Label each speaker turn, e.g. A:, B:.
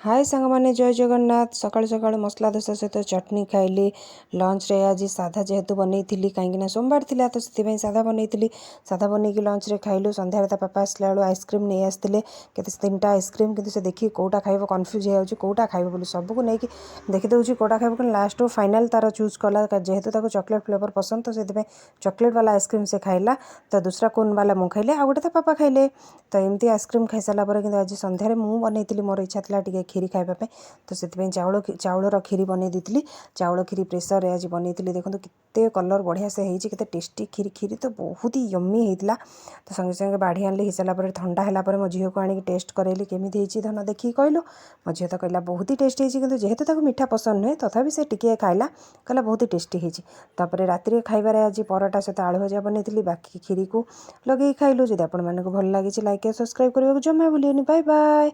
A: हाय सांग मैंने जय जगन्नाथ। सकाल सकाल मसला दोसा सहित चटनी खाइली। लंच रे आज साधा जेहेतु बनई कहीं सोमवार थिला तो से साधा बनई साधा बनई लंच रे खाइलु। संध्यारे ता पापा आसला बेलू आइसक्रीम नहीं आसते के 3टा आइसक्रीम कि से देखिए कौटा खाइब कन्फ्यूज हो कौटा खाइब बोली सबको नहीं देखीदे कौटा खाइब कि लास्ट फाइनाल तार चूज कला जेहेतु चॉकलेट फ्लेवर पसंद तो से चॉकलेट वाला आइसक्रीम से खाइला। तो दूसरा कोन वाला मुझे खाइले आ गोटे तो पापा खाइले। तो एमती आइसक्रीम खाई सारा पर आज संध्यारे मुझे बनई मोर इच्छा था टे खीरी खाइबा तो से चाउल खीरी बनई दी। चाउल खीरी प्रेसर आज बनई देखो केते कलर बढ़िया से होती केते टेस्टी खीरी खीरी तो बहुत ही यम्मी होता। तो संगे संगे बाढ़ी आनी हो सारापर ठंडा है मो झील को आनी टेस्ट करेली केमी धन देखिए कहलु। मो झील तो कहला बहुत ही टेस्टी होती जेहेतु मीठा पसंद नुहे तथापि से टिके खाइला कहला बहुत ही टेस्टी होती। राति खाइबार आज पराटा सहित आलू भजा बनई बाकी खीरी को लगे खाइलु। जदि आपण मानक भल लगी लाइक सब्सक्राइब करने को जमा भूलिए। Bye bye.